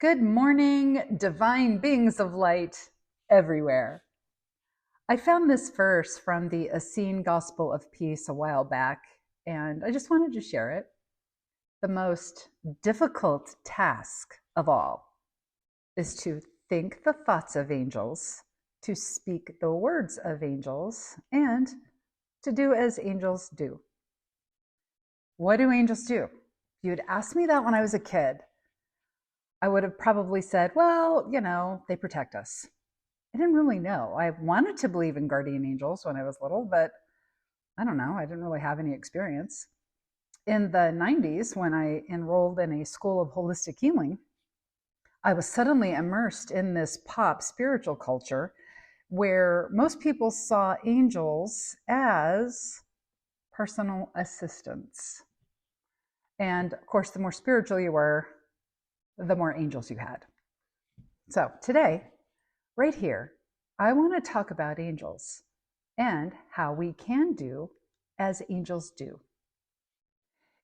Good morning, divine beings of light everywhere. I found this verse from the Essene Gospel of Peace a while back, and I just wanted to share it. The most difficult task of all is to think the thoughts of angels, to speak the words of angels, and to do as angels do. What do angels do? If you'd asked me that when I was a kid, I would have probably said, well, they protect us. I didn't really know. I wanted to believe in guardian angels when I was little, but I don't know. I didn't really have any experience. In the 90s, when I enrolled in a school of holistic healing, I was suddenly immersed in this pop spiritual culture where most people saw angels as personal assistants. And of course, the more spiritual you were, the more angels you had. So today, right here, I want to talk about angels and how we can do as angels do.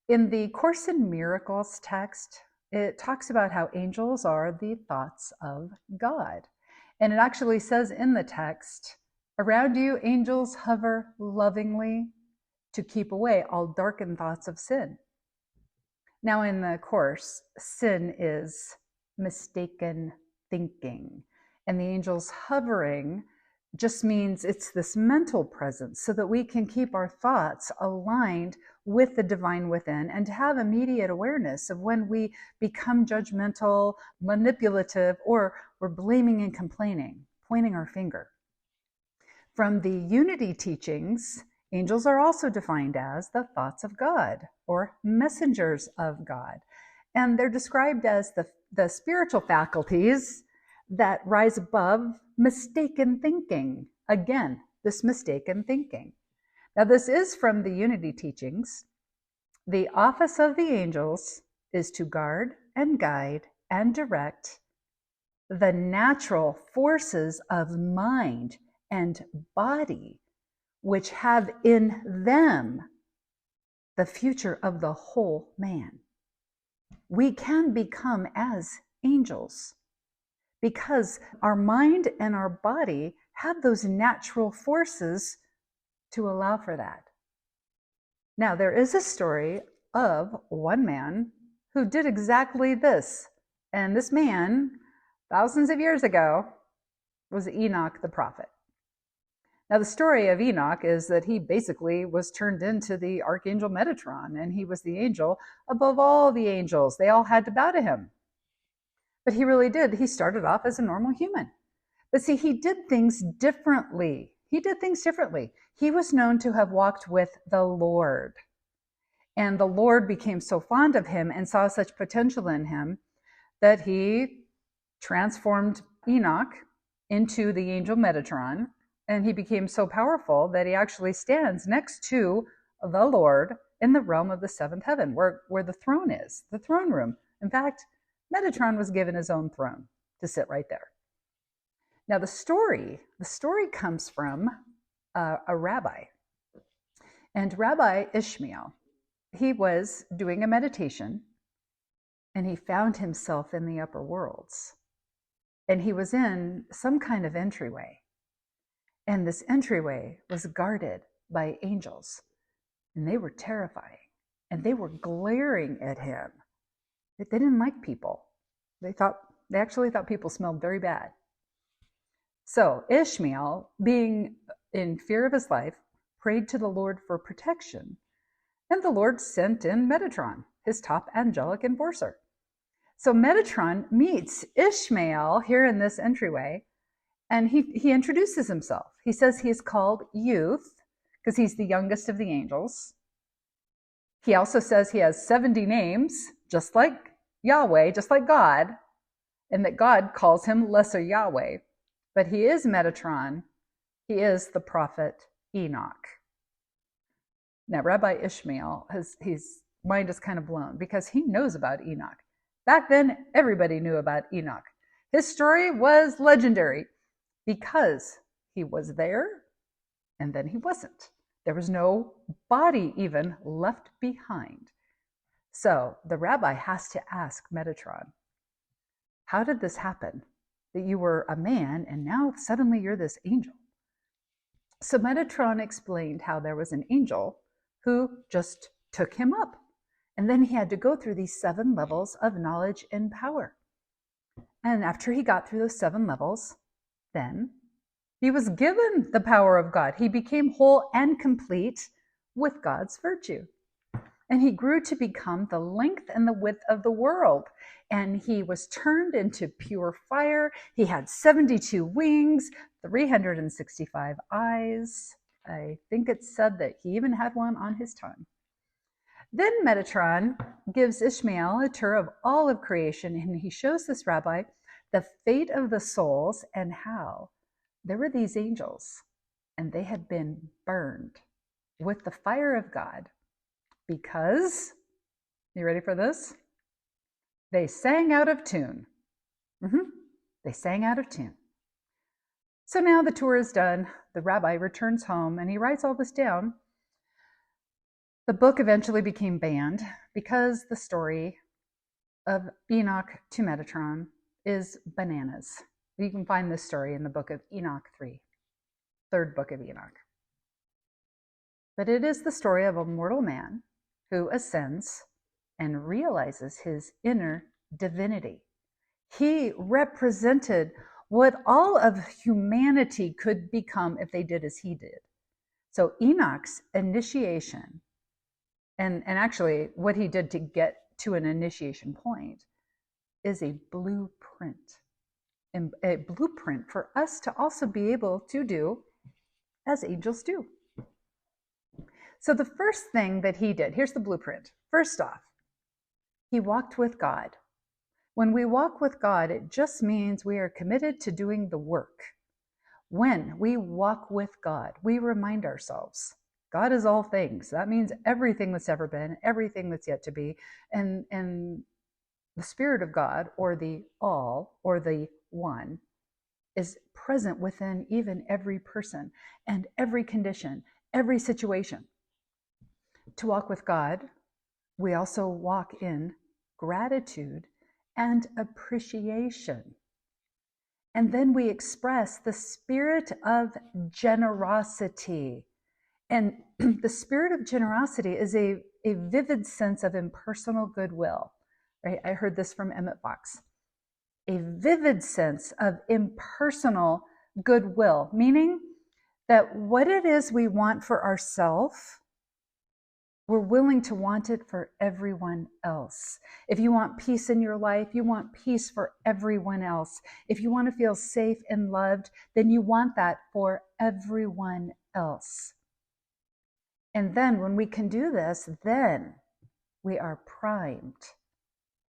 In the Course in Miracles text, it talks about how angels are the thoughts of God. And it actually says in the text, around you, angels hover lovingly to keep away all darkened thoughts of sin. Now, in the Course, sin is mistaken thinking. And the angels hovering just means it's this mental presence so that we can keep our thoughts aligned with the divine within and to have immediate awareness of when we become judgmental, manipulative, or we're blaming and complaining, pointing our finger. From the unity teachings, angels are also defined as the thoughts of God or messengers of God. And they're described as the spiritual faculties that rise above mistaken thinking. Again, this mistaken thinking. Now, this is from the unity teachings. The office of the angels is to guard and guide and direct the natural forces of mind and body, which have in them the future of the whole man. We can become as angels because our mind and our body have those natural forces to allow for that. Now, there is a story of one man who did exactly this. And this man, thousands of years ago, was Enoch the prophet. Now, the story of Enoch is that he basically was turned into the archangel Metatron, and he was the angel above all the angels. They all had to bow to him. But he really did. He started off as a normal human. But see, he did things differently. He was known to have walked with the Lord. And the Lord became so fond of him and saw such potential in him that he transformed Enoch into the angel Metatron. And he became so powerful that he actually stands next to the Lord in the realm of the seventh heaven, where the throne is, the throne room. In fact, Metatron was given his own throne to sit right there. Now, the story comes from a rabbi. And Rabbi Ishmael, he was doing a meditation, and he found himself in the upper worlds. And he was in some kind of entryway. And this entryway was guarded by angels. And they were terrifying. And they were glaring at him. They didn't like people. They actually thought people smelled very bad. So Ishmael, being in fear of his life, prayed to the Lord for protection. And the Lord sent in Metatron, his top angelic enforcer. So Metatron meets Ishmael here in this entryway, and he introduces himself. He says he is called Youth, because he's the youngest of the angels. He also says he has 70 names, just like Yahweh, just like God, and that God calls him Lesser Yahweh. But he is Metatron. He is the prophet Enoch. Now, Rabbi Ishmael, his mind is kind of blown because he knows about Enoch. Back then, everybody knew about Enoch. His story was legendary because he was there and then he wasn't. There was no body even left behind. So the rabbi has to ask Metatron, How did this happen? That you were a man and now suddenly you're this angel. So Metatron explained how there was an angel who just took him up. And then he had to go through these 7 levels of knowledge and power. And after he got through those 7 levels, then he was given the power of God. He became whole and complete with God's virtue. And he grew to become the length and the width of the world. And he was turned into pure fire. He had 72 wings, 365 eyes. I think it's said that he even had one on his tongue. Then Metatron gives Ishmael a tour of all of creation, and he shows this rabbi the fate of the souls and how there were these angels, and they had been burned with the fire of God because, you ready for this? They sang out of tune. They sang out of tune. So now the tour is done. The rabbi returns home, and he writes all this down. The book eventually became banned because the story of Enoch to Metatron is bananas. You can find this story in the book of Enoch 3, third book of Enoch. But it is the story of a mortal man who ascends and realizes his inner divinity. He represented what all of humanity could become if they did as he did. So Enoch's initiation, and actually what he did to get to an initiation point, is a blueprint for us to also be able to do as angels do. So the first thing that he did, here's the blueprint. First off, he walked with God. When we walk with God, it just means we are committed to doing the work. When we walk with God, we remind ourselves, God is all things. That means everything that's ever been, everything that's yet to be, and the Spirit of God, or the all, or the one, is present within even every person and every condition, every situation. To walk with God, we also walk in gratitude and appreciation. And then we express the spirit of generosity. And the spirit of generosity is a vivid sense of impersonal goodwill. Right? I heard this from Emmett Fox. A vivid sense of impersonal goodwill, meaning that what it is we want for ourselves, we're willing to want it for everyone else. If you want peace in your life, you want peace for everyone else. If you want to feel safe and loved, then you want that for everyone else. And then when we can do this, then we are primed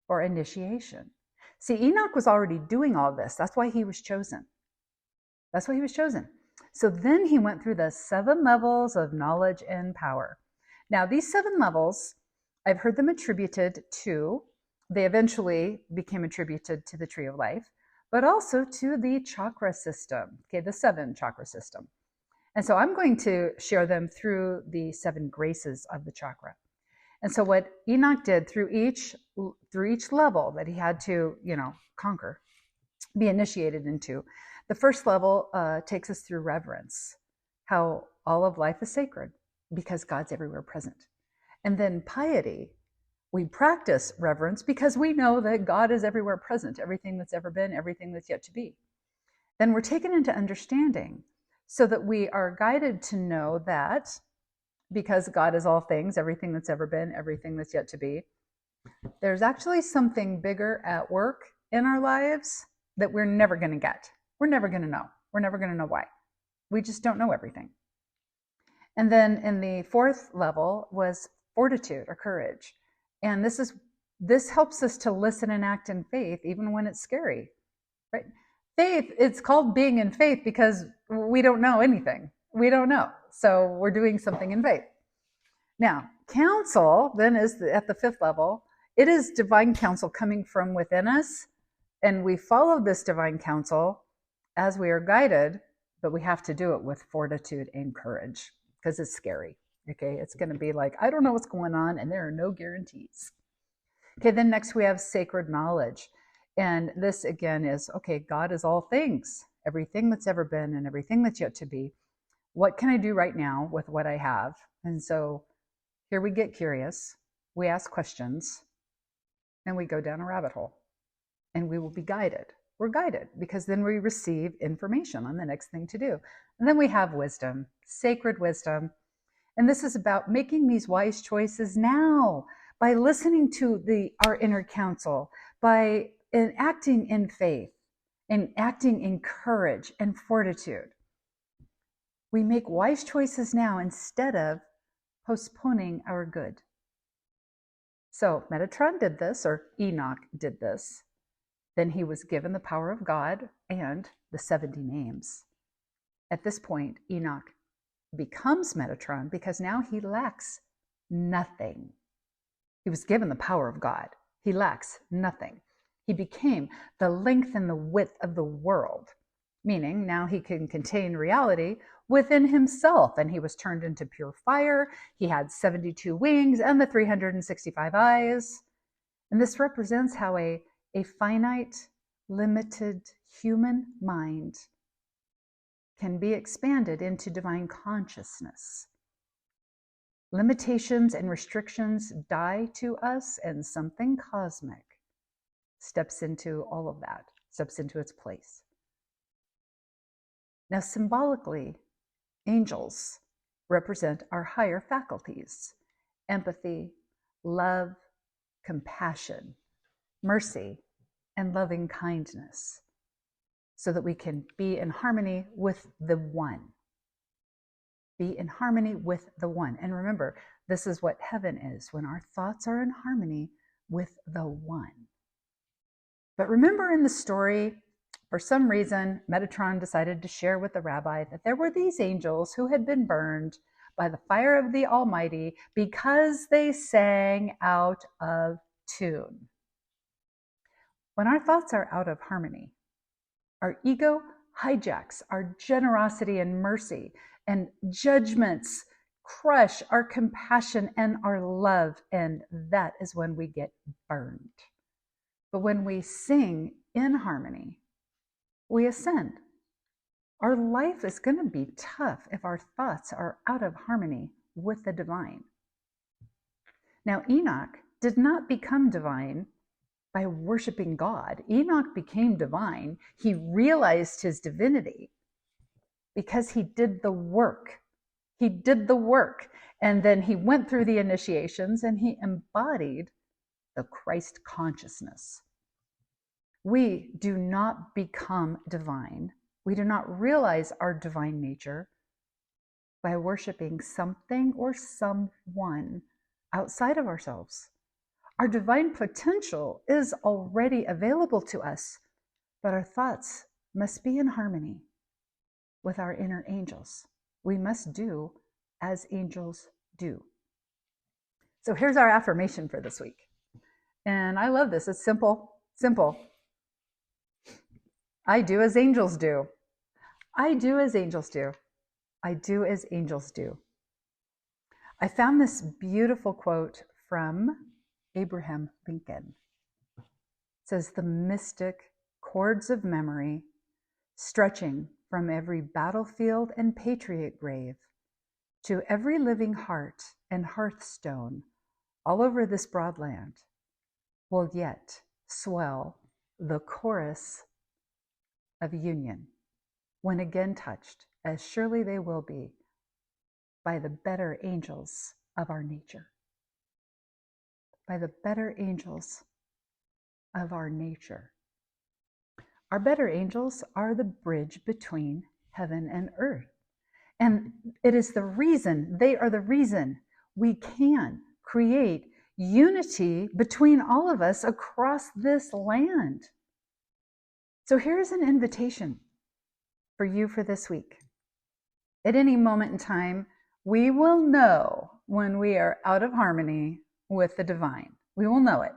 for initiation. See, Enoch was already doing all this. That's why he was chosen. That's why he was chosen. So then he went through the 7 levels of knowledge and power. Now, these 7 levels, I've heard them attributed to, they eventually became attributed to the tree of life, but also to the chakra system, okay, the 7 chakra system. And so I'm going to share them through the 7 graces of the chakra. And so what Enoch did through each level that he had to, conquer, be initiated into. The first level takes us through reverence, how all of life is sacred because God's everywhere present. And then piety, we practice reverence because we know that God is everywhere present, everything that's ever been, everything that's yet to be. Then we're taken into understanding so that we are guided to know that because God is all things, everything that's ever been, everything that's yet to be, there's actually something bigger at work in our lives that we're never going to get. We're never going to know. We're never going to know why. We just don't know everything. And then in the 4th level was fortitude or courage. And this helps us to listen and act in faith even when it's scary. Right? Faith, it's called being in faith because we don't know anything. We don't know. So we're doing something in faith. Now, counsel then is at the 5th level. It is divine counsel coming from within us. And we follow this divine counsel as we are guided, but we have to do it with fortitude and courage because it's scary. Okay, it's going to be like, I don't know what's going on, and there are no guarantees. Okay, then next we have sacred knowledge. And this again is, okay, God is all things, everything that's ever been and everything that's yet to be. What can I do right now with what I have? And so here we get curious, we ask questions, and we go down a rabbit hole, and we will be guided. We're guided because then we receive information on the next thing to do. And then we have wisdom, sacred wisdom. And this is about making these wise choices now by listening to our inner counsel, by acting in faith and acting in courage and fortitude. We make wise choices now instead of postponing our good. So Metatron did this, or Enoch did this. Then he was given the power of God and the 70 names. At this point, Enoch becomes Metatron because now he lacks nothing. He was given the power of God. He lacks nothing. He became the length and the width of the world, meaning now he can contain reality within himself. And he was turned into pure fire. He had 72 wings and the 365 eyes. And this represents how a finite, limited human mind can be expanded into divine consciousness. Limitations and restrictions die to us, and something cosmic steps into all of that, steps into its place. Now, symbolically, angels represent our higher faculties: empathy, love, compassion, mercy, and loving kindness, so that we can be in harmony with the one. Be in harmony with the one. And remember, this is what heaven is, when our thoughts are in harmony with the one. But remember in the story, for some reason, Metatron decided to share with the rabbi that there were these angels who had been burned by the fire of the Almighty because they sang out of tune. When our thoughts are out of harmony, our ego hijacks our generosity and mercy, and judgments crush our compassion and our love, and that is when we get burned. But when we sing in harmony, we ascend. Our life is going to be tough if our thoughts are out of harmony with the divine. Now, Enoch did not become divine by worshiping God. Enoch became divine. He realized his divinity because he did the work. He did the work. And then he went through the initiations and he embodied the Christ consciousness. We do not become divine. We do not realize our divine nature by worshiping something or someone outside of ourselves. Our divine potential is already available to us, but our thoughts must be in harmony with our inner angels. We must do as angels do. So here's our affirmation for this week. And I love this. It's simple, simple. I do as angels do. I do as angels do. I do as angels do. I found this beautiful quote from Abraham Lincoln. It says, "The mystic cords of memory, stretching from every battlefield and patriot grave to every living heart and hearthstone all over this broad land, will yet swell the chorus of union when again touched, as surely they will be, by the better angels of our nature." By the better angels of our nature. Our better angels are the bridge between heaven and earth. And it is the reason, they are the reason we can create unity between all of us across this land. So here's an invitation for you for this week. At any moment in time, we will know when we are out of harmony with the divine. We will know it.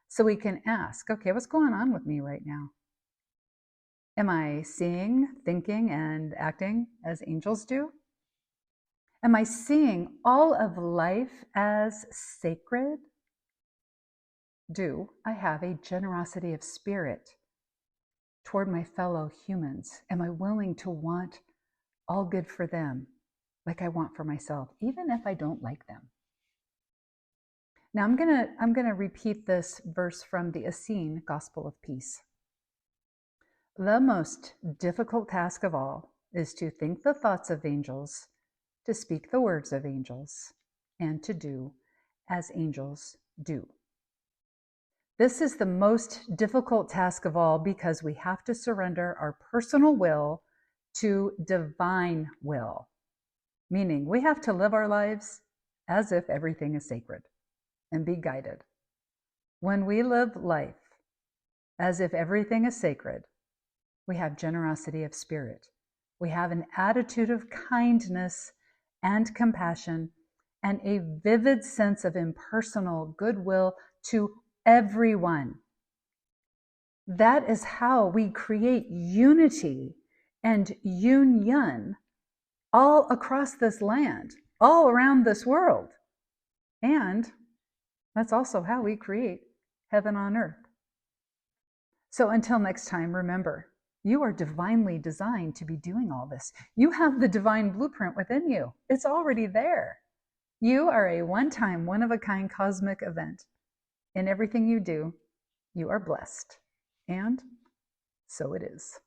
So we can ask, okay, what's going on with me right now? Am I seeing, thinking, and acting as angels do? Am I seeing all of life as sacred? do I have a generosity of spirit toward my fellow humans? Am I willing to want all good for them like I want for myself, even if I don't like them? Now I'm gonna repeat this verse from the Essene Gospel of Peace. The most difficult task of all is to think the thoughts of angels, to speak the words of angels, and to do as angels do. This is the most difficult task of all because we have to surrender our personal will to divine will, meaning we have to live our lives as if everything is sacred and be guided. When we live life as if everything is sacred, we have generosity of spirit. We have an attitude of kindness and compassion and a vivid sense of impersonal goodwill to everyone. That is how we create unity and union all across this land, all around this world. And that's also how we create heaven on earth. So until next time, remember, you are divinely designed to be doing all this. You have the divine blueprint within you. It's already there. You are a one-time, one-of-a-kind cosmic event. In everything you do, you are blessed. And so it is.